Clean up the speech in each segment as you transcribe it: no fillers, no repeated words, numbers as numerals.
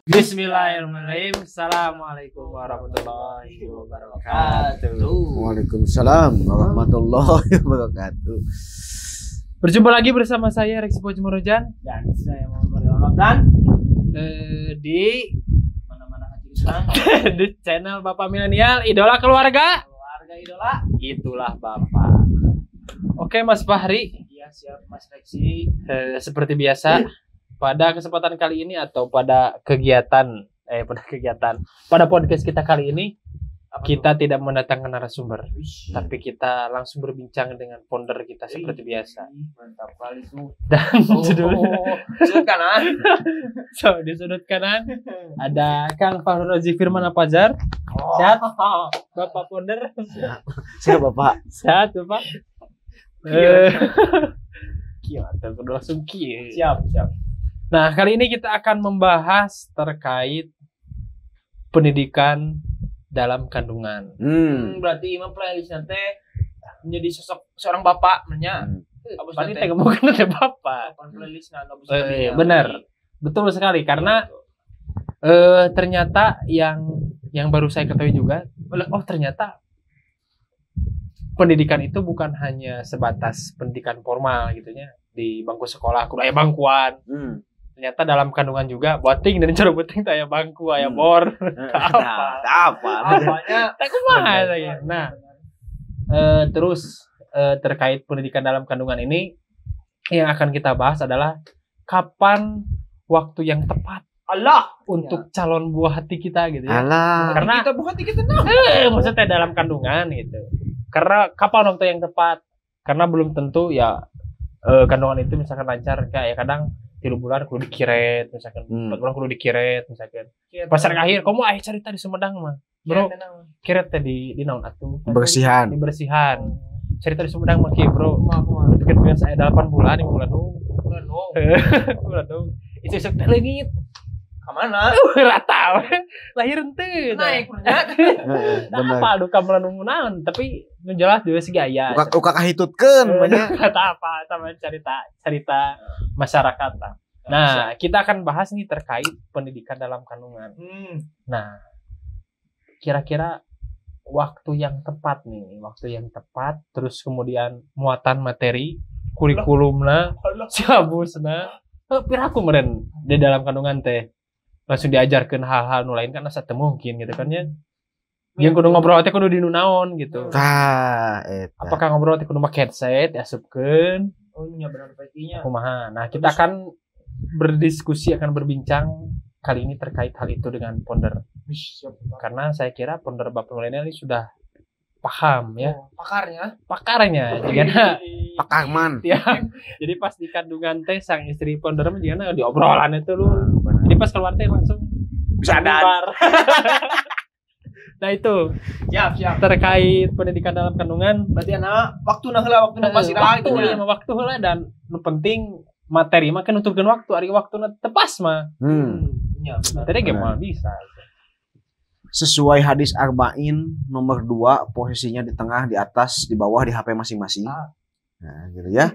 Bismillahirrahmanirrahim. Assalamualaikum warahmatullahi wabarakatuh. Waalaikumsalam warahmatullahi wabarakatuh. Berjumpa lagi bersama saya Reksi Pojmorojan Dan saya Muhammad Ronald dan di mana-mana hati senang. di channel Bapak Milenial Idola Keluarga. Keluarga idola. Itulah Bapak. Oke Mas Fahri, Iya siap Mas Reksi. seperti biasa pada kesempatan kali ini atau pada podcast kita kali ini kita tidak mendatangkan narasumber, tapi kita langsung berbincang dengan founder kita seperti biasa. Mantap kali tuh. Dan judulnya Sudut kanan. di sudut kanan ada Kang Fahru Rozi Firman Apajar. Sehat Bapak founder? Siapa Bapak? Sehat Bapak? Kita langsung Siap. Nah, kali ini kita akan membahas terkait pendidikan dalam kandungan. Berarti imam playlist nanti menjadi sosok seorang bapak Abis Tadi nanti bukan ada bapak. playlist abis Benar. Betul sekali karena ternyata yang baru saya ketahui juga, ternyata pendidikan itu bukan hanya sebatas pendidikan formal gitunya di bangku sekolah, kudu aya bangkuan. Ternyata dalam kandungan juga boting dan cara boting teh aya bangku, aya bor. Apanya? Tak kumaha saya. Nah, terus terkait pendidikan dalam kandungan ini yang akan kita bahas adalah kapan waktu yang tepat Allah untuk calon buah hati kita gitu ya. Alah. Karena kita bukan kita nah. maksudnya dalam kandungan gitu. Karena kapan waktu yang tepat? Karena belum tentu ya kandungan itu misalkan lancar kayak kadang 3 bulan kudu dikiret misalkan 4 bulan kudu dikiret misalkan. Pasar akhir kamu cerita di Sumedang mah. Bro, kiret teh di naon atuh? Bersihan. Dibersihan. Cerita di Sumedang mah kieu, Bro. Deket dengan saya 8 bulan di bulan bulan isuk teh leungit. Kemana? Rata. Lahir henteu. Naik punya. Apa duka melanung naon, tapi nu jelas deui segaya. Uka kahitutkeun banyak. Kata apa sama cerita masyarakat. Nah, kita akan bahas nih terkait pendidikan dalam kandungan. Nah, kira-kira waktu yang tepat terus kemudian muatan materi, kurikulumna, silabusna, piraku meureun di dalam kandungan teh langsung diajarkan hal-hal nu lain kan asa teu mungkin gitu kan ya. Yang kudu ngobrol teh kudu di nu naon gitu. Eta. Apakah ngobrol teh kudu make headset diasupkeun? Oh iya benar petinya. Kumaha. Nah, kita akan berbincang kali ini terkait hal itu dengan founder. Karena saya kira founder Bapak Milenial ini sudah paham ya. Pakarnya. Jigana Pakahman. ya. Jadi pas di kandungan teh sang istri founder mah jigana di obrolan itu lu. Jadi pas keluar teh langsung Bisa ada. Nah itu Siap. terkait pendidikan dalam kandungan. Berarti anak waktu masih waktu lah dan nu penting materi mah kan nuturkeun waktu ari waktuna tepas mah. Iya. Materi ge moal bisa. Sesuai hadis arba'in nomor 2 posisinya di tengah, di atas, di bawah di HP masing-masing. Nah, gitu ya.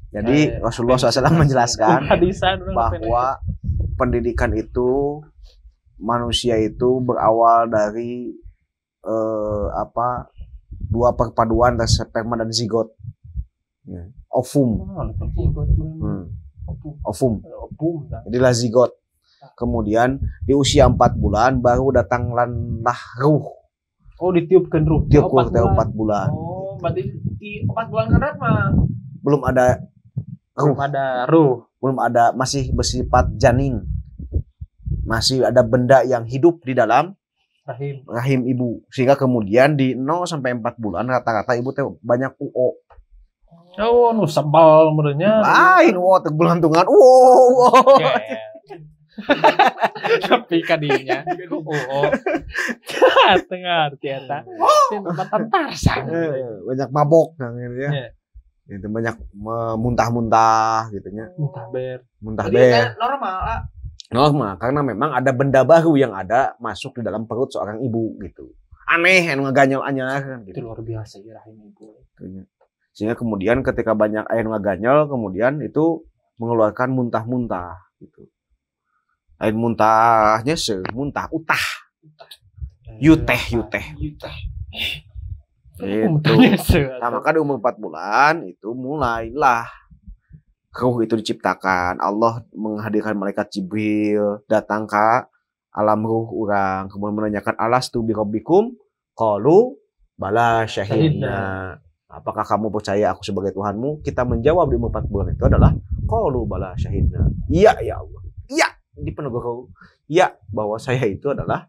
Jadi Rasulullah SAW menjelaskan bahwa pendidikan itu manusia itu berawal dari dua perpaduan dari sperma dan zigot. Ovum. Jadilah zigot. Kemudian di usia 4 bulan baru datanglah ruh. Oh, ditiupkeun ruh. Tiup 4 bulan. Oh, berarti di 4 bulan kan mah Belum ada ruh. Belum ada, masih bersifat janin. Masih ada benda yang hidup di dalam rahim ibu. Sehingga kemudian di 0 sampai 4 bulan rata-rata ibu teh banyak uo. Oh, nu sebal merenya. Lain uo teh belantungan. Tapi kadinya tengah arti eta tempatan Tarzan banyak mabok gitu ya. Itu banyak muntah-muntah gitu nya. Muntah ber. Normal karena memang ada benda baru yang ada masuk di dalam perut seorang ibu gitu. Aneh anu ngaganyol-anyar gitu. Itu luar biasa ya rahim ibu. Sehingga kemudian ketika banyak air ngaganyol kemudian itu mengeluarkan muntah-muntah gitu. Lain muntahnya muntah utah. Yuteh. Itu. Nah, maka di umur 4 bulan itu mulailah ruh itu diciptakan. Allah menghadirkan malaikat Jibril datang ke alam ruh orang, kemudian menanyakan alastu birabbikum qalu bala syahidna. Apakah kamu percaya aku sebagai Tuhanmu? Kita menjawab di umur 4 bulan itu adalah qalu bala syahidna. Iya ya Allah. Iya di penegur. Iya bahwa saya itu adalah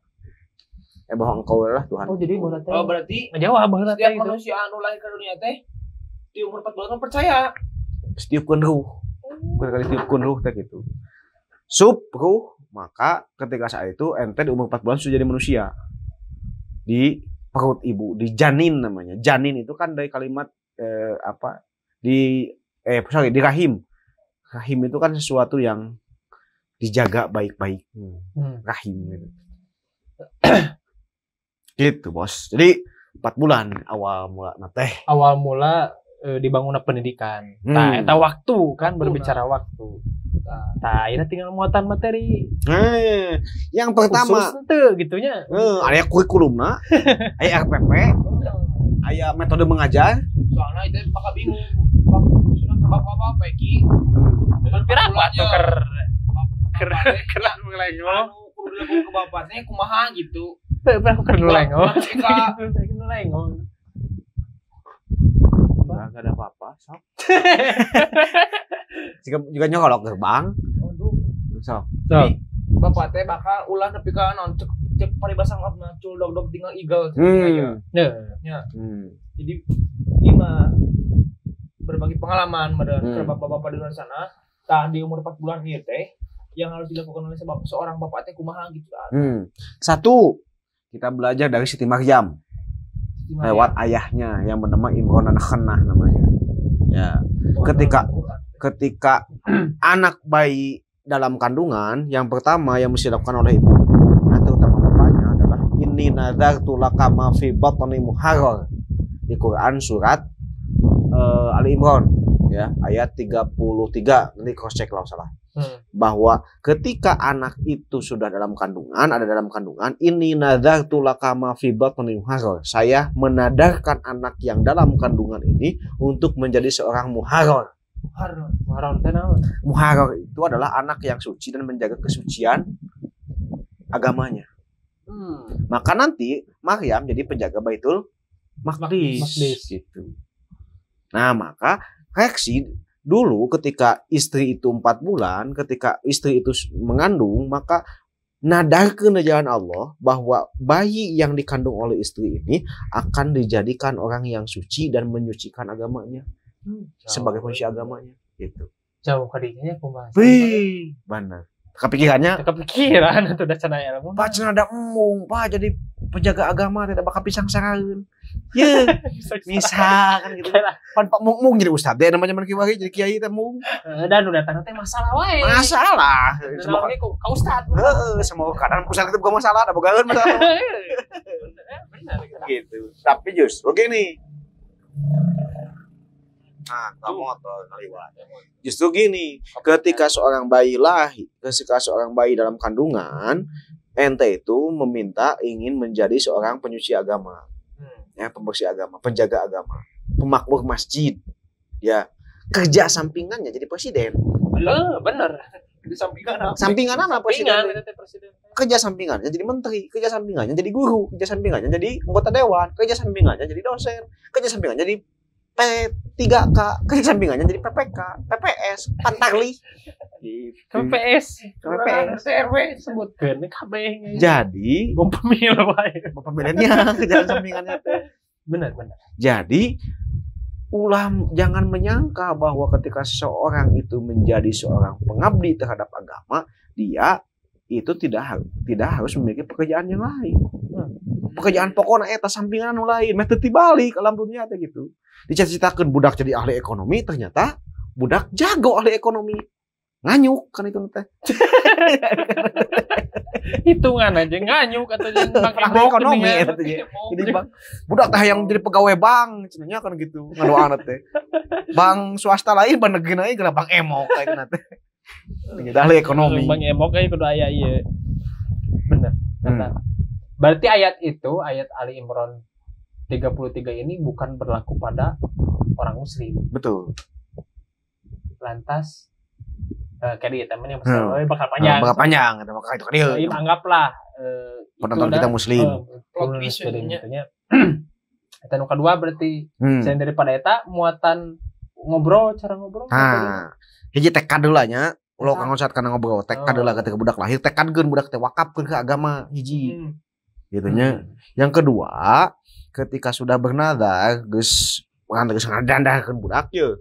bahwa engkau adalah Tuhan. Oh jadi berarti menjawab bahwa setiap manusia anu lahir ke dunia teh di umur 4 bulan kan percaya. Setiupkeun ruh. Kali tiupkeun ruh teh gitu. Sub ruh, maka ketika saat itu ente di umur 4 bulan sudah jadi manusia. Di perut ibu, di janin namanya. Janin itu kan dari kalimat di rahim. Rahim itu kan sesuatu yang dijaga baik-baik. Rahim gitu. Gitu bos. Jadi 4 bulan awal mula teh. Awal mula dibangun pendidikan. Nah, eta waktu kan berbicara waktu. Nah, ini tinggal muatan materi. Yang pertama itu gitunya. Aya kurikulumna, aya RPP, aya metode mengajar. Soalnya itu bakal bingung. Bapak-bapak iki. Berapa tuh ker melengong. Kudu ke bapaknya kumaha gitu. Aku ker melengong. Enggak ada apa-apa, sok. juga nyolok gerbang. Sok. Bapak teh bakal ulah nepi ka naon cek paribasa ngapna cul dog tinggal eagle. Jadi ima berbagi pengalaman ke bapak-bapak di luar sana, tah di umur 4 bulan ieu teh yang harus dilakukan oleh seorang bapak teh kumaha gitu kan. Satu, kita belajar dari Siti Maryam. Lewat ayahnya yang bernama Imran An-Khanah namanya. Ya. Ketika anak bayi dalam kandungan, yang pertama yang mesti dilakukan oleh ibu, terutama bapaknya adalah inni nadzartu laka ma fi batni muharrar. Di Quran surat Ali Imran ya, ayat 33. Nanti cross check kalau salah. Bahwa ketika anak itu sudah dalam kandungan, ada dalam kandungan, ini nadzartu laka ma fi batni muharrar. Saya menadarkan anak yang dalam kandungan ini untuk menjadi seorang muharrar. Muharrar itu adalah anak yang suci dan menjaga kesucian agamanya. Maka nanti Maryam jadi penjaga Baitul Maqdis gitu. Nah, maka reaksi dulu ketika istri itu 4 bulan, ketika istri itu mengandung, maka nadarkeun jalan Allah bahwa bayi yang dikandung oleh istri ini akan dijadikan orang yang suci dan menyucikan agamanya sebagai manusia agamanya gitu. Jauh kadinya pembahasan. Wih, benar. Kepikiran itu udah cenah ilmu. Pak cenah ada emung, Pak jadi penjaga agama tidak bakal pisang saraeun. Ya, misalkan gitu. Pan Pak Mung jadi ustaz deh namanya mana kiai jadi kiai teh mung. Dan udah datang teh masalah wae. Masalah. Semua ka ustaz. Semua kadang ustaz itu bukan masalah, ada bogaeun masalah. Benar gitu. Tapi justru gini. Nah, kamu motor kaliwat. Justru gini, ketika seorang bayi dalam kandungan, ente itu meminta ingin menjadi seorang penyuci agama. Ya, pembersih agama, penjaga agama, pemakmur masjid. Ya, kerja sampingannya jadi presiden. Bener. Di sampingan presiden. Kerja sampingannya jadi menteri, kerja sampingannya jadi guru, kerja sampingannya jadi anggota dewan, kerja sampingannya jadi dosen, kerja sampingannya jadi P3K, kerja sampingannya jadi PPK, PPS, Pantarli. PPS, RW sebutkeun kabeh. Jadi, pemilihannya kerjaan sampingannya teh. Benar. Jadi, jangan menyangka bahwa ketika seseorang itu menjadi seorang pengabdi terhadap agama, dia itu tidak harus memiliki pekerjaan yang lain. Pekerjaan pokoknya eta sampingan lain, meh teu tibalik alam dunia teh gitu. Dicita-citakeun budak jadi ahli ekonomi, ternyata budak jago ahli ekonomi. Nganyuk kan itu teh. Hitungan aja nganyuk atau ahli ekonomi eta teh. Jadi budak teh yang jadi pegawai bank cenanya kan gitu. Ngadoana teh. Bank swasta lain, bank negeri lain, bank emok kayak teh. Dalih ekonomi. Bang emok kudu aya ieu. Bener. Berarti ayat Ali Imran 33 ini bukan berlaku pada orang muslim. Betul. Lantas kayak dia temen yang bakal panjang. Bakal panjang eta maka itu kan ieu. Anggaplah penonton kita muslim. Intinya eta nu kedua berarti selain daripada eta muatan cara ngobrol. Hiji tekad heula nya. Ulah kanggo saat kana ngobrol tekad heula ketika budak lahir tekadkeun budak teh wakafkeun ke agama hiji. Gitu nya. Yang kedua, ketika sudah bernadar geus ngadandahkeun budak ye.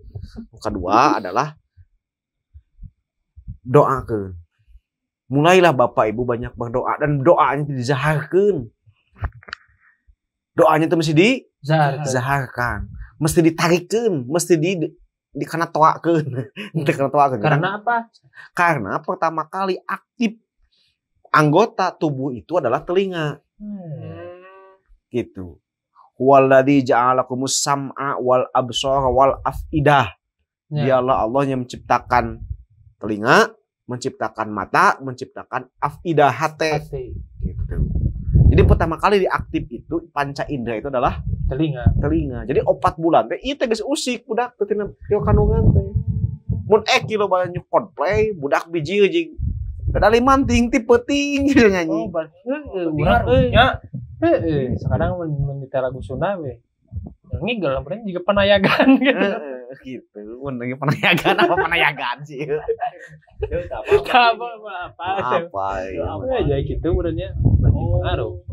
Kedua adalah doakeun. Mulailah Bapak Ibu banyak berdoa dan doanya dizaharkeun. Doanya itu mesti dizaharkan, mesti ditarikeun, mesti dikana toakeun. Karena apa? Karena pertama kali aktif anggota tubuh itu adalah telinga. Gitu. Walladzi ja'alakumus sam'a wal absara wal afidah. Dialah Allah yang menciptakan telinga, menciptakan mata, menciptakan afidah hati. Gitu. Jadi pertama kali diaktif itu panca indera itu adalah telinga. Jadi 4 bulan teh ieu teh geus usik budak teh tina kandungan teh. Mun kilo banyak Coldplay budak biji jeung kada manting ti peuting gitu nyanyi. Urang nya sekarang menyetel lagu Sunda we. Ngigel lamun juga penayagan gitu. Gitu. Mun lagi penayagan apa penayagan sih? Apa? Ya gitu urangnya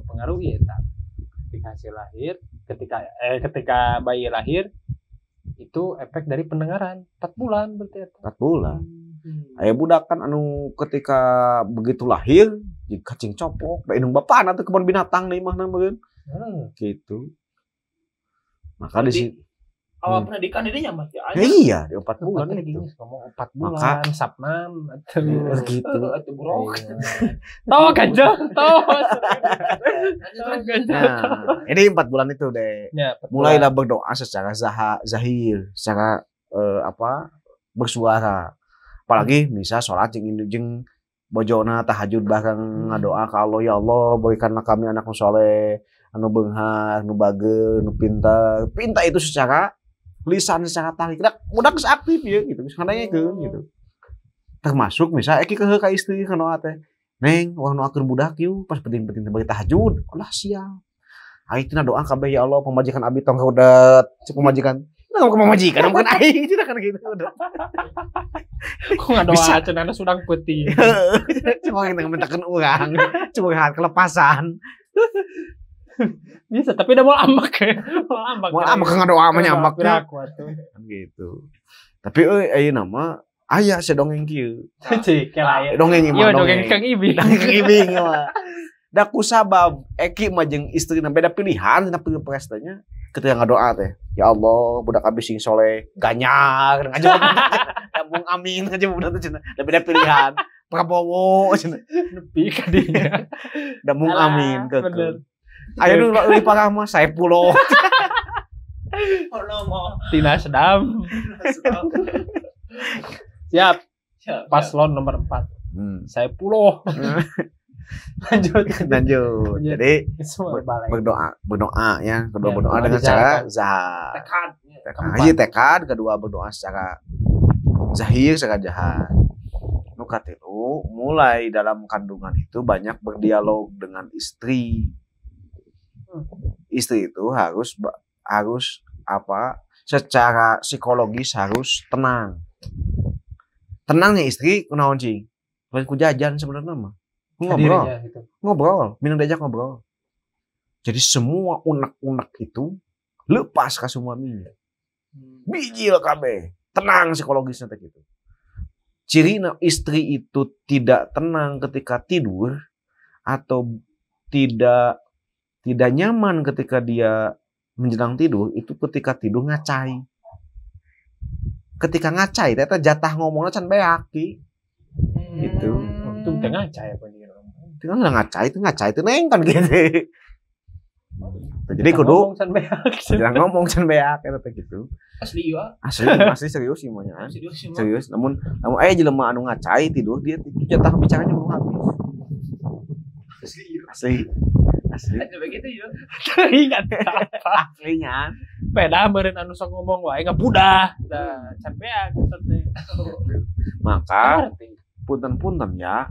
pengaruh eta. Ketika hasil lahir, ketika bayi lahir itu efek dari pendengaran 4 bulan berarti eta. 4 bulan. Aya budak kan anu ketika begitu lahir cacing coplok da indung bapana teh kebon binatang deui mah meureun. Gitu. Maka di sini awal pendidikan ini nya mah ya iya di 4 bulan itu. Ngomong 4 bulan sapnam atuh gitu. Atuh buruk. Toh ganjang. Nah, ini 4 bulan itu deh. Ya, mulailah berdoa secara zahir, secara bersuara. Apalagi bisa sholat jeung bojona tahajud bareng ngadoa ka Allah, ya Allah berikanlah kami anak nu saleh, anu beunghar, nu bageun, nu pintar. Pintar itu secara lisan, secara tarik. Budak geus aktif ya gitu, geus ngadayekeun gitu. Termasuk misal eki keuheu ka istri nganoa teh. Neng, wah doakeun budak yuk pas penting-penting bagi tahajud. Ulah siang. Ayeuna doa kabeh ya Allah pemajikan abi tong kaudat, cek pemajikan. Nah, ke pemajikan mungkin aing tidak kan gitu udah. Kok ngadoa cenah sudang peuting. Cuma yang mintakeun urang, cuma kelepasan. Bisa tapi udah mau ambak ya. Mau ambak ngadoa mah nyambak gitu. Tapi ayeuna mah aya sedongeng kieu. Cik, kela dongeng ieu. Iya, dongeng Kang Ibing. Kang Ibing mah. Da ku sabab Eki mah jeung istrina beda pilihan tina pilpres teh nya. Ketika ngadoa teh, ya Allah, budak abi sing soleh, ganyar, ngajak tabung amin aja budak teh cenah. Da beda pilihan. Prabowo cenah. Nepi ka dinya. Dabung amin keukeuh. Aya nu leuwih parah mah Saepullah. Tina Sedam. Siap. Paslon nomor 4. Saepullah. Lanjut. Jadi berdoa ya, kedua berdoa dengan cara tekad, kedua berdoa secara zahir, secara jahat. Nu katilu mulai dalam kandungan itu banyak berdialog dengan istri. Istri itu harus secara psikologis harus tenang. Tenangnya istri kunaon cing? Lain ku jajan sebenarnya mah. Ngobrol, minum diajak ngobrol. Jadi semua unek-unek itu lepas ke suaminya. Bijil kabeh, tenang psikologisnya teh gitu. Cirina istri itu tidak tenang ketika tidur atau tidak nyaman ketika dia menjelang tidur itu ketika tidur ngacai. Ketika ngacai teh jatah ngomongna can beak ki. Gitu. Itu teh ngacai apa dia? Itu kan ngacai itu neng kan gitu. Jadi kudu jangan ngomong can beak eta teh gitu. Asli ya. Asli serius sih monya. Serius. Namun aya jelema anu ngacai tidur dia jatah bicaranya belum habis. Asli. Ada begitu ya. Ingat apa? Aslinya. Peda meureun anu sok ngomong wae ngabudah. Da can beak eta teh. Maka punten-punten ya,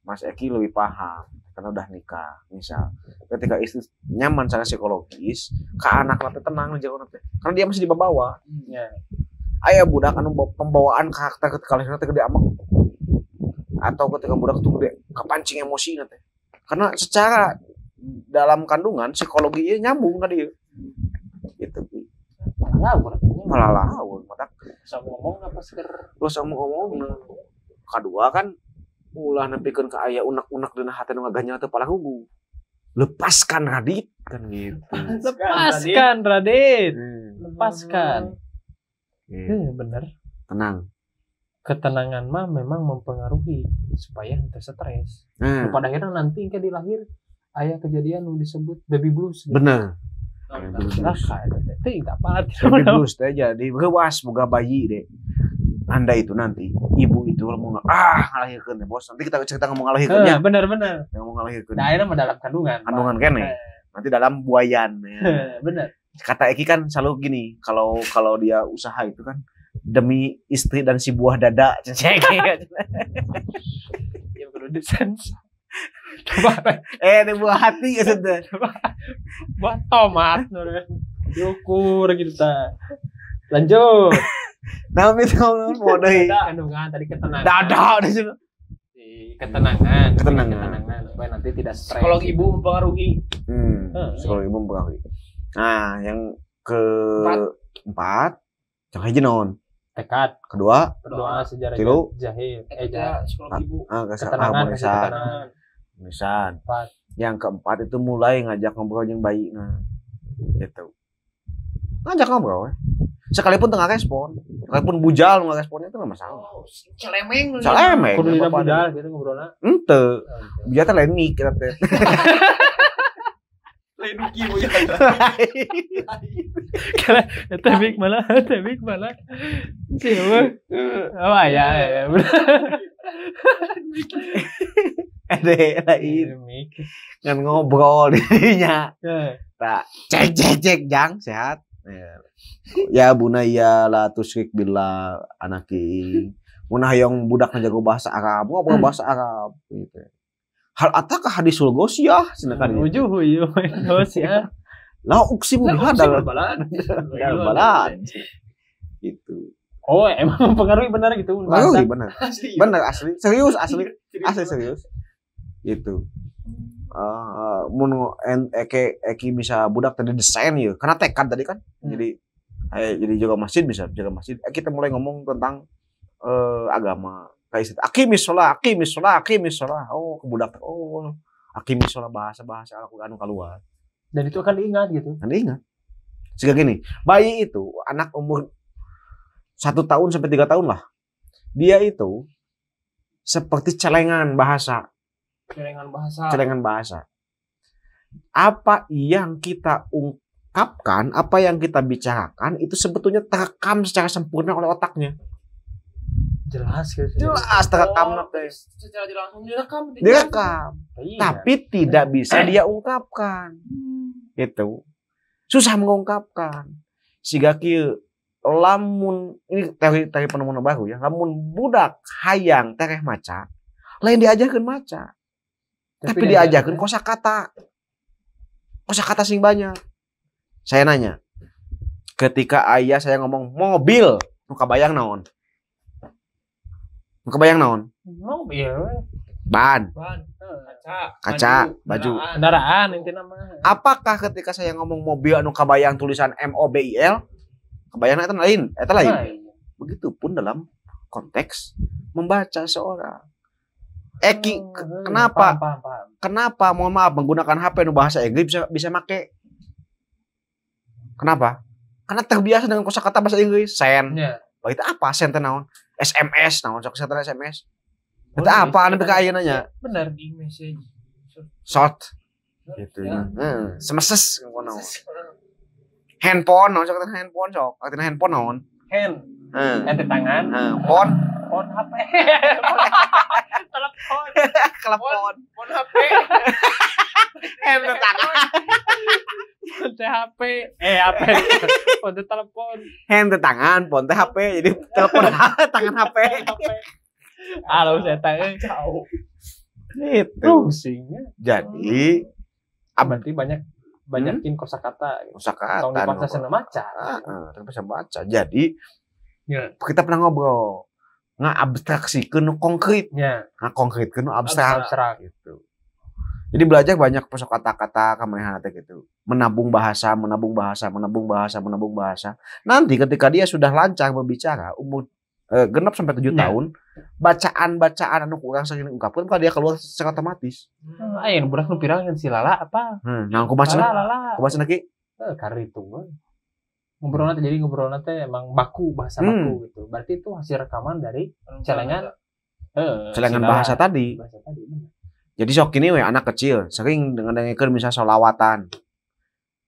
Mas Eki lebih paham karena udah nikah. Misal ketika istri nyaman secara psikologis, ke anak teh tenang jeung teh. Karena dia masih dibawa. Ya. Aya budak anu pembawaan karakter ketika lahirna teh gede amak. Atau ketika budak tuh gede kepancing emosi teh. Karena secara dalam kandungan psikologi nyambung ka dieu. Gitu. Malah lawan matak Sama ngomong apa seger? terus sama ngomong. Kadua kan ulah nepikeun ka aya unek-unek dina hati nu ngaganya teh palah hugu. Lepaskan Radit kan gitu. Lepaskan Radit. Lepaskan. Bener. Tenang. Ketenangan mah memang mempengaruhi supaya henteu stres. Pada akhirnya nanti engke dilahir aya kejadian yang disebut baby blues. Gitu. Bener. Baby blues teh jadi rewas boga bayi deh. Anda itu nanti ibu itu mau ngalahirkeun teh bos. Nanti kita cerita ngomong ngalahirkeunnya. Bener. Ngomong ngalahirkeun. Nah, ayeuna mah dalam kandungan. Kandungan kene. Nanti dalam buayan ya. Bener. Kata Eki kan selalu gini, kalau dia usaha itu kan demi istri dan si buah dada. Ya perlu disens. Ini buah hati gitu teh. Buah tomat diukur gitu ta. Lanjut. Nah, itu ngomong mau deui. Kandungan tadi ketenangan. Dada di situ. Ketenangan supaya nanti tidak stres. Psikologi ibu mempengaruhi. Psikologi ibu mempengaruhi. Nah, yang keempat, jangan hiji naon? Tekad. Kedua sejarah jahil. Psikologi ibu. Ketenangan. Misan. Yang keempat itu mulai ngajak ngobrol jeung bayi. Nah, gitu. Ngajak ngobrol. Sekalipun tengah respon, sekalipun bujal nggak responnya itu nggak masalah. Celemeng. Kudu dina bujal gitu ngobrolna. Ente, biasa lain mik kita teh. Lain mik ibu ya. Tebik malah. Siapa? Apa ya? Lain. Ngan ngobrol dirinya. Tak cek jang sehat. Ya bunaya la tusyrik billah anaki. Mun hayang budak ngajago bahasa Arab, ngobrol bahasa Arab gitu. Hal atakah hadisul gosiyah cenah kan. Ujuh gosiyah. La uksimu bihadal balad. Gitu. Oh, emang mempengaruhi benar gitu. Mempengaruhi benar. Benar asli. Serius. Gitu. Mun Eki bisa budak tadi desain ya. Karena tekad tadi kan. Jadi jaga masjid bisa jaga masjid. Kita mulai ngomong tentang agama. Kayak akimis sholat. Oh, ke budak. Oh, akimis sholat bahasa anu keluar. Dan itu akan diingat gitu. Kan diingat. Sehingga gini, bayi itu anak umur 1 tahun sampai 3 tahun lah. Dia itu seperti celengan bahasa. Apa yang kita ungkapkan, apa yang kita bicarakan itu sebetulnya terekam secara sempurna oleh otaknya. Jelas terekam secara langsung direkam. Iya. Tapi tidak bisa dia ungkapkan. Itu susah mengungkapkan. Siga kieu lamun ini teori penemuan baru ya. Lamun budak hayang tereh maca, lain diajarkeun maca. Tapi diajarkeun kosakata sing banyak. Saya nanya, ketika ayah saya ngomong mobil, nu kabayang naon? Mobil. Ban. Kaca, baju. Kendaraan intinya mah. Apakah ketika saya ngomong mobil anu kabayang tulisan MOBIL, kabayang eta lain. Begitupun dalam konteks membaca seorang. Eki, kenapa? Kenapa mohon maaf menggunakan HP nu bahasa Inggris bisa make? Kenapa? Karena terbiasa dengan kosakata bahasa Inggris. Send. Itu apa? Send teh naon? SMS naon kosakata SMS. Itu apa anu ka ayeuna nya? Benar di message. Short. Gitu ya. Semeses naon. Handphone naon sok handphone sok. Artinya handphone naon? Hand di tangan. Phone HP. Telepon. Telepon. Phone HP. Hand di tangan. Phone HP. HP. Phone telepon. Hand di tangan, phone HP. Jadi telepon tangan HP. Halo saya tanya jauh. Itu. Pusingnya. Jadi Berarti banyakin kosakata. Kosakata. Tong dipaksa seneng maca. Bisa baca. Jadi Ya. kita pernah ngobrol ngabstraksikeun konkret. Ya. Ngakongkretkeun abstrak gitu. Jadi belajar banyak kosakata-kata kamanehan teh gitu. Menabung bahasa. Nanti ketika dia sudah lancar berbicara, umur genap sampai 7 tahun, bacaan anu urang saking ungkapkeun kalau dia keluar secara otomatis. Aya budak nu pirang si Lala apa? Nah kumaha Lala. kumaha ki? Karena itu ngobrolnya teh emang bahasa baku gitu. Berarti itu hasil rekaman dari celengan bahasa tadi. Bahasa tadi. Jadi sok ini we anak kecil sering dengan dengekeun misalnya sholawatan.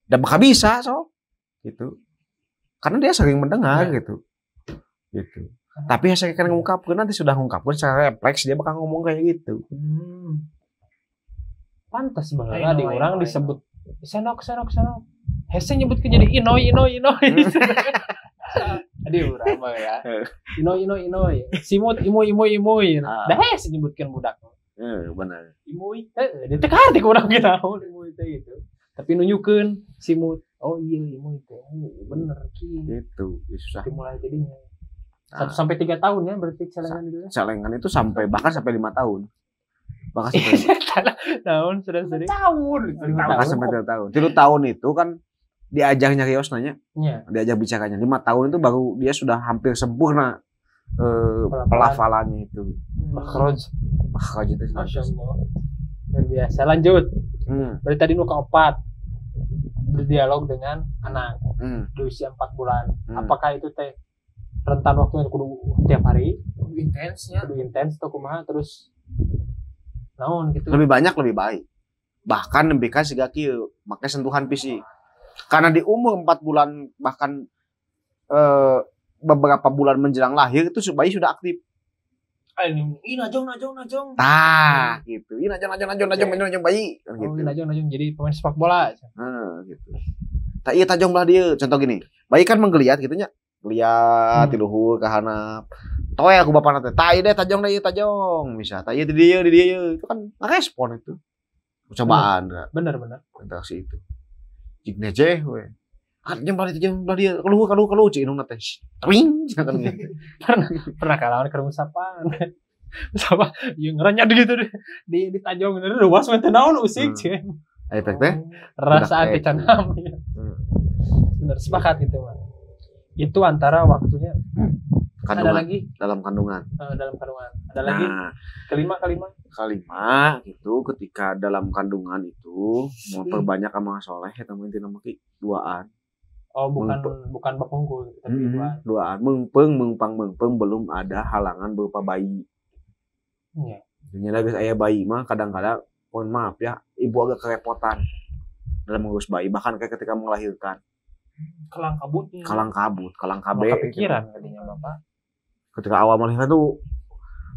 Dan bakal bisa sok gitu. Karena dia sering mendengar gitu. Tapi saya kan ngungkapkeun nanti sudah ngungkapkeun secara refleks dia bakal ngomong kayak gitu. Pantas banget di orang disebut senok. Hese nyebutkeun jadi inoi. Tadi urang mah ya. Inoi. Simut imoy. Dah hese nyebutkeun budak. Benar. Imui. Dia teh karti urang ge naon imui teh gitu. Tapi nunjukeun simut. Oh iya imui teh. Bener ki. Itu susah. Dimulai jadinya. 1 sampai 3 tahun ya berarti celengan itu. Celengan itu bahkan sampai 5 tahun. Bahkan sampai tahun sudah tahun. Bahkan sampai 3 tahun. 3 tahun itu kan diajak nyarios nanya. Iya. Diajak bicaranya. 5 tahun itu baru dia sudah hampir sempurna pelafalannya itu. Makhraj itu. Masyaallah. Luar biasa. Lanjut. Berarti tadi nu keempat berdialog dengan anak di usia 4 bulan. Apakah itu teh rentan waktunya kudu tiap hari? Kudu intens atau kumaha terus naon gitu. Lebih banyak lebih baik. Bahkan nembekan siga kieu make sentuhan fisik. Karena di umur 4 bulan bahkan beberapa bulan menjelang lahir itu bayi sudah aktif. Ini najong. Tah, gitu. Ini najong bayi. Oh, gitu. Najong jadi pemain sepak bola. Gitu. Tah ieu tajong belah dia. Contoh gini. Bayi kan menggeliat gitu nya. Geliat di luhur ke handap. Toe aku bapana teh. Tah ieu tajong deui tajong. Bisa. Tah ieu di dia itu kan ngerespon itu. Percobaan. Bener. Interaksi itu. Jig neceh we. Tajong belah dia. Keluh cik inung teh. Tring. Pernah kalawan keur musapan. Sama yang ngeranyat gitu deh. Di tajong bener luas mah teh naon usik cik. Efek teh rasa anti canam. Bener sepakat itu mah. Itu antara waktunya. Kandungan. Ada lagi dalam kandungan. Ada lagi. Kelima gitu ketika dalam kandungan itu memperbanyak amal soleh eta mah intina mah duaan. Oh, bukan bapungkul tapi duaan. Mengpeng belum ada halangan berupa bayi. Iya. Ternyata guys aya bayi mah kadang-kadang mohon maaf ya, ibu agak kerepotan dalam mengurus bayi bahkan kayak ketika melahirkan. Kalang kabut. Kepikiran tadinya Bapak. Ketika awal melahirkan tuh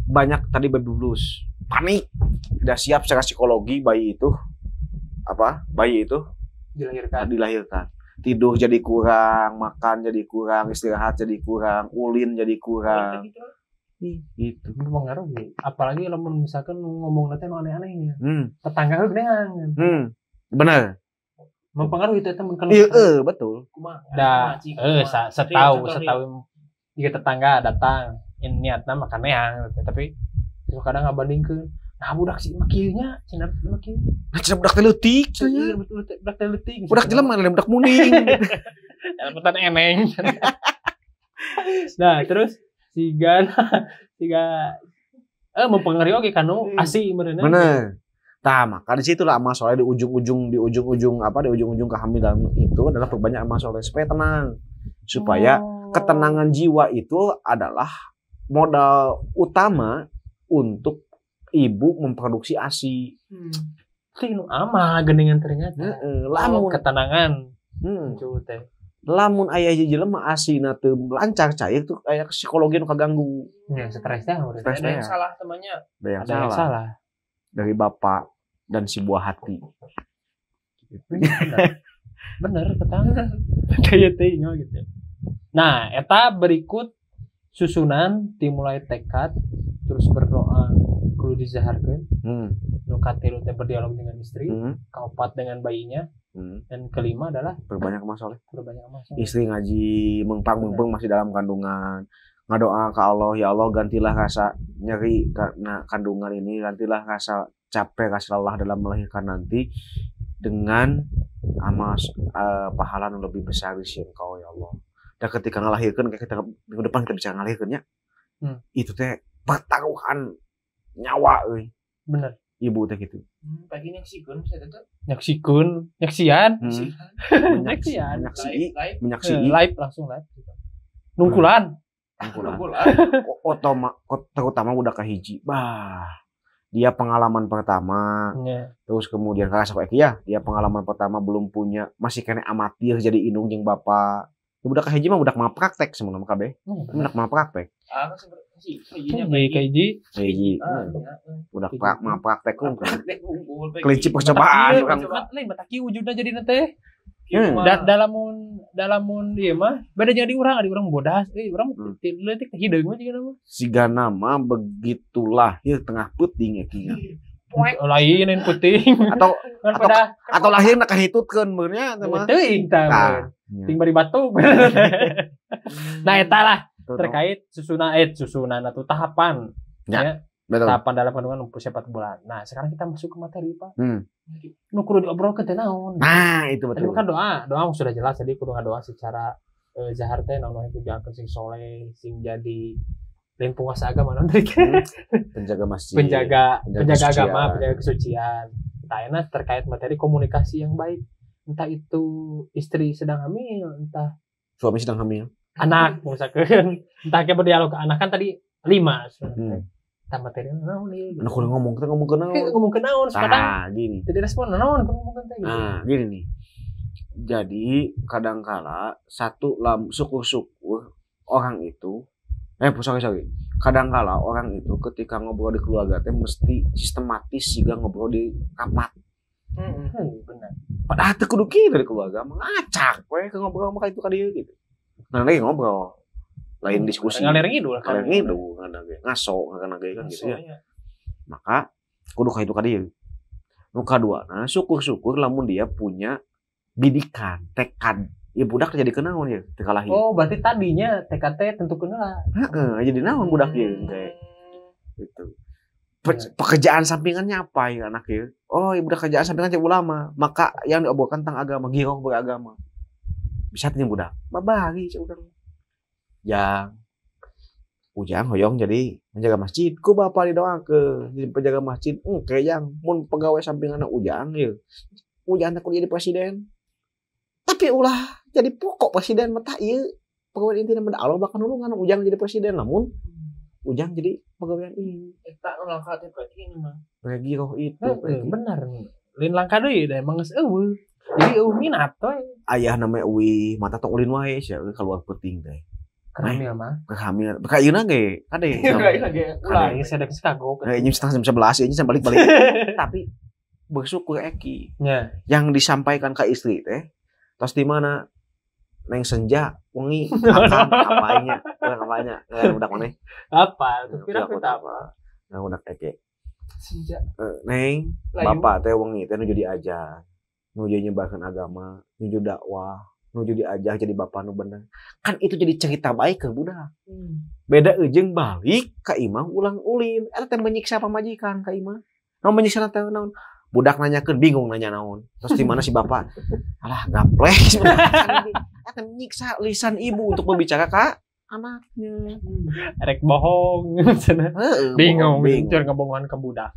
banyak tadi baby blues, panik, tidak siap secara psikologi bayi itu dilahirkan. Tidur jadi kurang, makan jadi kurang, istirahat jadi kurang, ulin jadi kurang. Itu mempengaruhi. Apalagi kalau misalkan ngomong nanti aneh-aneh ya. Tetangga gedean. Benar. Mempengaruhi itu teman kan. Iya, betul. Setahu jika tetangga datang niatna makan yang tapi kadang ngabandingkeun nah budak si makieunya cenah makieu budak teh leutik budak jelema lain budak muning elepetan eneng. Nah terus siga mempengaruhi oge kanu asi meureunna. Bener. Tah maka di situ lah amal soleh di ujung-ujung kehamilan itu adalah perbanyak amal soleh supaya tenang. Supaya ketenangan jiwa itu adalah modal utama untuk ibu memproduksi ASI. Tinu ama geningan ternyata. Lamun ketenangan. Teh. Lamun aya hiji jelema asina teu lancar cai itu aya psikologi nu kaganggu. Ya, stresnya udah. Ada yang salah temannya. Ada yang salah. Dari bapak dan si buah hati. Bener ketangan. Kayak teh gitu. Nah, eta berikut susunan dimulai tekad terus berdoa kudu dizaharkeun. Nu katilu teh berdialog dengan istri, kaopat dengan bayinya, dan kelima adalah berbanyak amal soleh. Istri ngaji mengpang masih dalam kandungan, ngadoa ke Allah, ya Allah gantilah rasa nyeri karena kandungan ini, gantilah rasa capek, rasa lelah dalam melahirkan nanti dengan amal pahala yang lebih besar di sisi Engkau ya Allah. Dan ketika ngelahirkan kayak kita minggu depan kita bisa ngelahirkannya, itu teh pertaruhan nyawa, bener. Ibu teh gitu. Pagi nyaksikeun saya tetep. Nyaksian. Live langsung live. Nungkulan. Terutama udah kahiji. Dia pengalaman pertama. Terus kemudian karena ya, dia pengalaman pertama belum punya, masih kena amatir jadi indung jeung bapak. Budak kahiji mah budak mah praktek sebenarnya kabeh. Budak mah praktek. Kahiji. Budak mah praktek kumpul. Kelinci percobaan orang. Lain bataki wujudna jadi teh. Dalamun ieu mah beda jeung di urang bodas, urang leutik hideung mah jeung nama. Siga nama begitu lahir tengah peuting ekinya. Lain puting atau lahir nak kahitutkeun beurnya teh mah. Teuing tah. Ting bari batuk. Nah eta lah terkait susunan atau tahapan ya. Betul. Tahapan dalam kandungan usia 4 bulan. Nah, sekarang kita masuk ke materi, Pak. Nu kudu diobrolkeun teh naon? Nah, itu betul. Tadi kan doa sudah jelas, jadi kudu ngadoa secara zahar teh naon itu jangan sing soleh, sing jadi lain penguasa agama naon teh. Penjaga masjid. Penjaga agama, penjaga kesucian. Tayana terkait materi komunikasi yang baik. Entah itu istri sedang hamil, entah suami sedang hamil, anak misalkan, entah kayak berdialog ke anak kan tadi 5. Entah materi naon nih. Anak udah ngomong ke naon. Sekarang gini. Tidak respon naon ngomongkeun teh. Nah, gini nih. Jadi kadangkala syukur-syukur orang itu kadangkala orang itu ketika ngobrol di keluarga teh mesti sistematis juga ngobrol di rapat. Benar. Padahal teu kudu kieu dari keluarga mengacak we ke ngobrol mah itu ka dieu gitu. Nah, lagi ngobrol. Lain diskusi. Ngaler ngidul ngaso kan gitu ya. Maka kudu ka itu ka dieu. Nu kaduana syukur-syukur lamun dia punya bidikan, tekad. Ya budak jadi kenaon ya teu kalahir. Oh, berarti tadinya tekad teh tentukeun heula. Jadi naon budak ieu teh. Gitu. Pekerjaan sampingannya apa ya anak ya? Oh, ibu udah kerjaan sampingan cek ulama. Maka yang diobrolkan tentang agama, giroh beragama. Bisa tanya budak. Babari cek urang. Ujang hoyong jadi menjaga masjid. Ku bapak didoakeun jadi penjaga masjid. Yang mun pegawai sampingan Ujang ya. Ujang tak jadi presiden. Tapi ulah jadi pokok presiden mata ieu. Pegawai intina mah Allah bakal nulungan Ujang jadi presiden namun Ujang jadi pegawaian ini. Eta langkah teh berarti ini mah. Giroh itu. Bener. Lain langkah deui da emang geus eueuh. Jadi minat we. Ayah namanya Uwi mata tong ulin wae sia keluar peuting teh. Kehamil mah. Kehamil. Ka ieu ge kade. Ulah geus ada kagok. Jam 10:30 ieu balik-balik. Tapi bersyukur Eki. Yang disampaikan ke istri teh tos di mana? Neng senja wengi apanya udah mana apa apa udah Eke senja neng bapak teh wengi teh nuju diajak nuju nyebarkan agama nuju dakwah nuju diajak jadi bapak nu bener kan itu jadi cerita baik ke budak beda jeung balik ka imah ulang ulin eta teh menyiksa pamajikan ka imah naon menyiksa teh naon budak nanyakeun bingung nanya naon terus di mana si bapak alah gaplek akan menyiksa lisan ibu untuk berbicara ke anaknya rek bohong bingung cur ngebohongan ke budak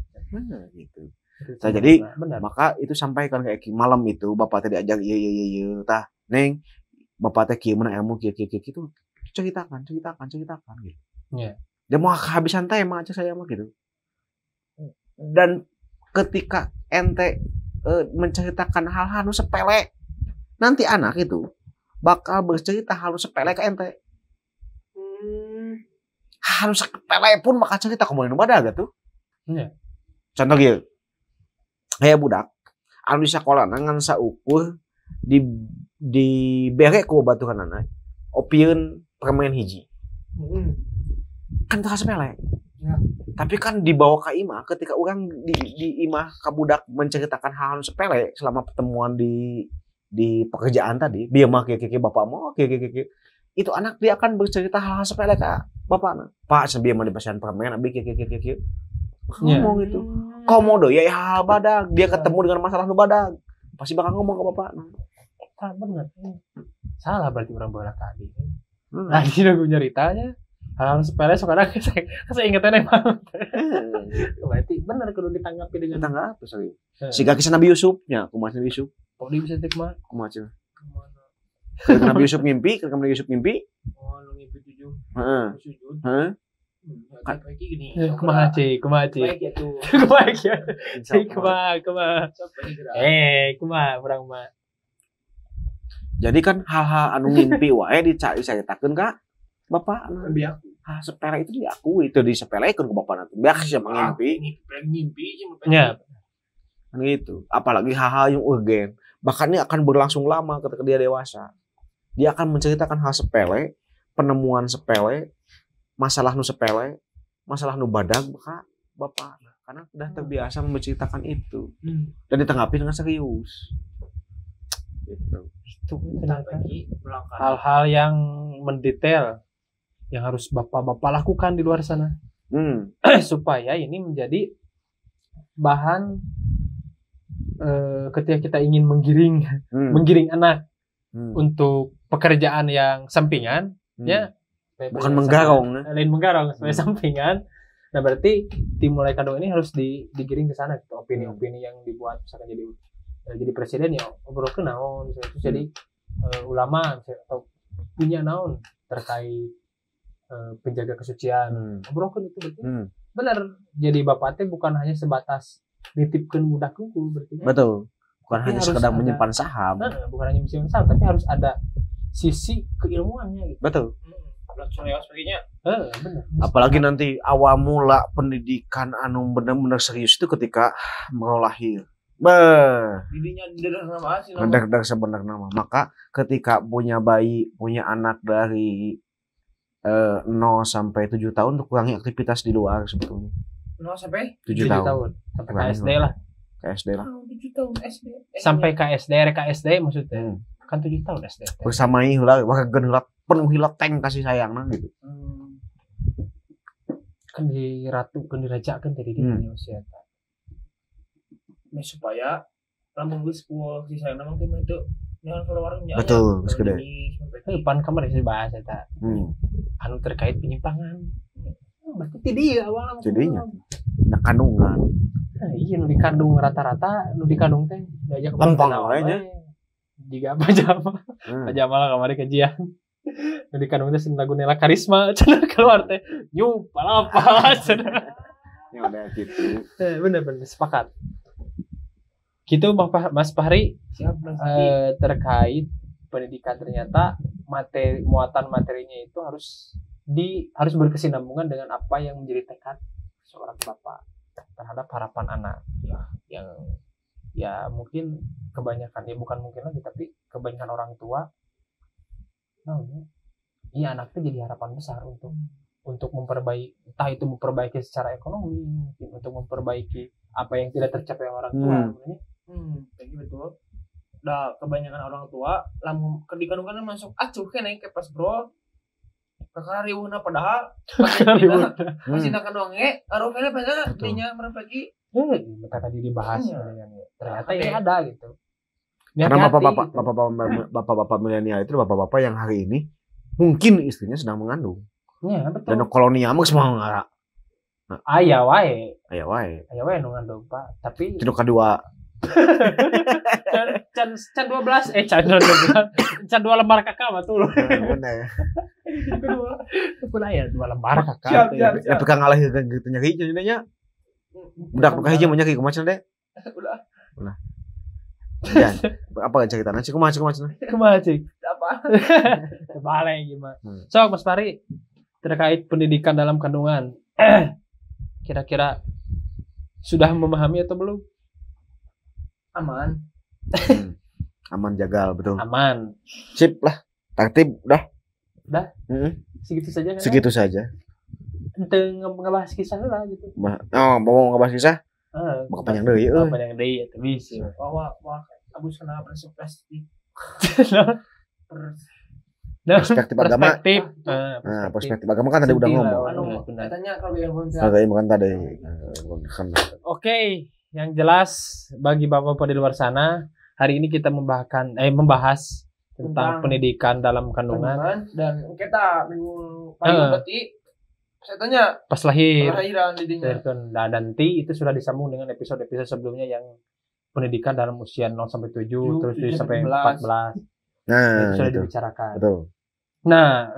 gitu jadi maka itu sampaikan kayak malam itu bapak teh diajak iya tah neng bapak teh kieu mana ilmu kieu gitu ceritakan gitu dia mau kehabisan tema aja saya mah gitu dan ketika ente menceritakan hal-hal sepele, nanti anak itu bakal bercerita hal sepele ke ente. Hal sepele pun bakal cerita kemudian badag tuh. Iya. Contoh gitu, kayak budak, anu di sekolah nangan saukur di bere ku baturan anak, opieun permen hiji. Kan terasa sepele. Ya. Tapi kan dibawa ke imah ketika orang di imah ke budak menceritakan hal sepele selama pertemuan di pekerjaan tadi, dia mah kayak bapak mau kayak itu anak dia akan bercerita hal sepele ke bapaknya. Pak sebelum mah dipasihan permen abi kayak ngomong itu. Komodo ya hal badag, dia ketemu dengan masalah nu badag. Pasti bakal ngomong ke bapaknya. Benar. Salah berarti orang bola tadi. Nah, ini gue nyeritanya hal-hal sepele sekarang saya ingetan emang. Berarti benar kudu ditanggapi dengan ditanggapi sorry. Siga kisah Nabi Yusufnya, kumaha Nabi Yusuf? Oh, dia bisa cek mah. Kumaha cenah? Ketika Nabi Yusuf ngimpi, Oh, lu ngimpi 7. Heeh. Heeh. Kan lagi gini. Kumaha cek. Baik ya tuh. Baik ya. Kumaha. Kumaha urang mah. Jadi kan hal-hal anu ngimpi wae dicaritakeun ka bapak sepele itu diakui itu disepelekeun ke bapak nanti biasa siapa ngimpi ya kan gitu. Apalagi hal-hal yang urgen bahkan ini akan berlangsung lama ketika dia dewasa, dia akan menceritakan hal sepele, penemuan sepele, masalah nu sepele, masalah nu badag bapak karena sudah terbiasa menceritakan itu dan ditanggapi dengan serius gitu. Itu hal-hal yang mendetail yang harus bapak-bapak lakukan di luar sana supaya ini menjadi bahan ketika kita ingin menggiring anak untuk pekerjaan yang sampingan ya bukan menggarong lain menggarong sebagai sampingan. Nah berarti dimulai kado ini harus digiring ke sana gitu. Opini-opini yang dibuat misalkan jadi presiden ya obrol ke naon terus jadi ulama atau punya naon terkait penjaga kesucian obrolkeun itu berarti benar jadi bapak teh bukan hanya sebatas nitipkeun budak unggul berarti betul bukan hanya sekedar menyimpan saham bukan hanya menyimpan saham tapi harus ada sisi keilmuannya gitu. Betul sebagainya benar apalagi nanti awal mula pendidikan anu benar-benar serius itu ketika mau lahir didinya dari sebenarnya nama. Maka ketika punya bayi, punya anak dari 0 sampai 7 tahun untuk kurangi aktivitas di luar sebetulnya. 0 sampai 7 tahun. Sampai KSD lah. KSD lah. 7 tahun SD. Sampai KSD maksudnya. Kan 7 tahun SD. Bersamai heula, wageun heula penuh heula tank kasih sayangna gitu. Kan diratukeun dirajakeun tadi dia usia. Supaya lamun geus full si sayang namang teh itu jangan keluarnya betul geus gede pan kamar sih bahas eta anu terkait penyimpangan berarti ti dieu awalna jadinya nah kandungan iya nu dikandung rata-rata nu dikandung teh diajak lempang wae nya jiga pajama lah kamari kajian nu dikandung teh lagu Nela Karisma cenah keluar teh nyup apa cenah ya udah gitu bener sepakat. Gitu Mas Fahri terkait pendidikan ternyata muatan materinya itu harus berkesinambungan dengan apa yang menjadi tekad seorang bapak terhadap harapan anak yang ya mungkin kebanyakan ya bukan mungkin lagi tapi kebanyakan orang tua iya anaknya jadi harapan besar untuk memperbaiki entah itu memperbaiki secara ekonomi mungkin untuk memperbaiki apa yang tidak tercapai orang tua kayak betul. Dah kebanyakan orang tua lamun dikandungkan masuk acuh kan ke pas bro. Kakak riuhna padahal masih nak kandung aroknya pada dinya merpagi. Tadi dibahas ternyata ini ada gitu. Karena bapak-bapak milenial itu bapak-bapak yang hari ini mungkin istrinya sedang mengandung. Iya, betul. Dan kolonial mah semua enggak. Aya wae nu ngandung Pak. Tapi cedok kedua can 12 can 2 lembar kakak mah tuh. Bener. Kedua. Pun aya 2 lembar kakak. Ya tukang ngalih gitu nyari jadinya. Budak nu kahiji banyak kumaha cenah deh. Ulah. Dan apa cerita nanti kumaha cik Apa? Balik gimana? So Mas Pari terkait pendidikan dalam kandungan, kira-kira sudah memahami atau belum? Aman. Aman jagal betul. Aman. Sip lah. Tertib dah. Segitu saja kan? Segitu saja. Ente ngebahas kisah lah gitu. Mau ngebahas kisah? Mau panjang deui euy. Panjang deui eta bisa. Wah abus kena perspektif. Perspektif agama. Perspektif agama kan tadi udah ngomong. Katanya kalau yang bukan tadi. Oke, yang jelas bagi Bapak-bapak di luar sana, hari ini kita membahas tentang pendidikan dalam kandungan dan kita minggu paling berarti saya tanya pas lahiran didinya. Nah, nanti itu sudah disambung dengan episode-episode sebelumnya yang pendidikan dalam usia 0 sampai 7 terus 7 sampai 14. Nah, itu sudah dibicarakan. Betul. Nah,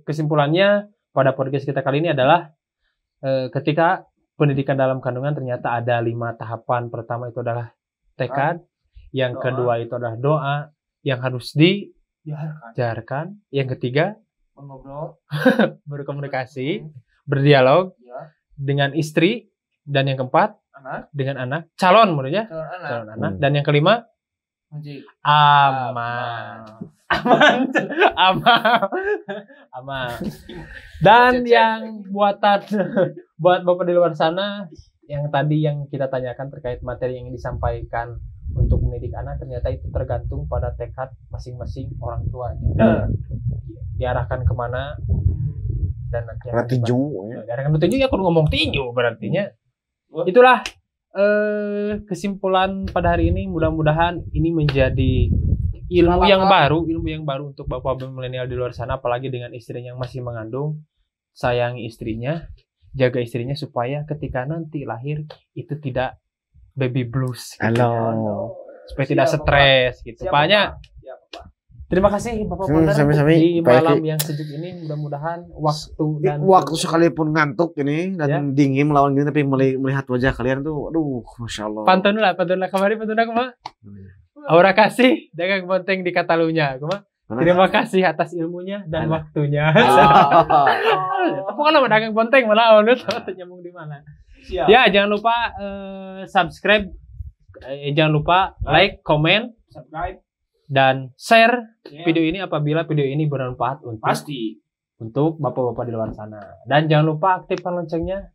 kesimpulannya pada podcast kita kali ini adalah ketika pendidikan dalam kandungan ternyata ada 5 tahapan. Pertama itu adalah tekad, yang kedua itu adalah doa yang harus diajarkan, yang ketiga mengobrol, berkomunikasi, berdialog dengan istri, dan yang keempat dengan anak, calon menurutnya, calon anak, dan yang kelima amal. Dan yang buat Bapak di luar sana yang tadi yang kita tanyakan terkait materi yang disampaikan untuk mendidik anak, ternyata itu tergantung pada tekad masing-masing orang tuanya. Diarahkan kemana dan nanti diarahkan tinju ya, aku ngomong tinju berartinya. Itulah kesimpulan pada hari ini. Mudah-mudahan ini menjadi ilmu yang baru untuk bapak milenial di luar sana, apalagi dengan istrinya yang masih mengandung. Sayangi istrinya, jaga istrinya supaya ketika nanti lahir itu tidak baby blues gitu. Supaya tidak stres gitu. Banyak. Terima kasih Bapak Ponder di malam yang sejuk ini. Mudah-mudahan waktu sekalipun ngantuk ini dan dingin melawan gini, tapi melihat wajah kalian tuh, aduh, masya Allah. Pantun lah kemarin kuma. Aura kasih dagang ponteng di Katalunya, kuma. Terima kasih atas ilmunya dan waktunya. Pokoknya dagang ponteng malah nyambung di mana. Ya, jangan lupa subscribe, jangan lupa like, comment, subscribe, dan share video ini apabila video ini bermanfaat untuk bapak-bapak di luar sana. Dan jangan lupa aktifkan loncengnya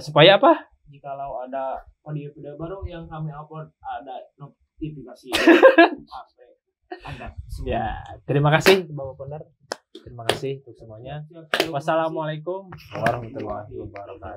supaya apa? Jikalau ada video baru yang kami upload ada notifikasi. Ya, terima kasih Bapak Ponder. Terima kasih untuk semuanya. Wassalamualaikum warahmatullahi wabarakatuh.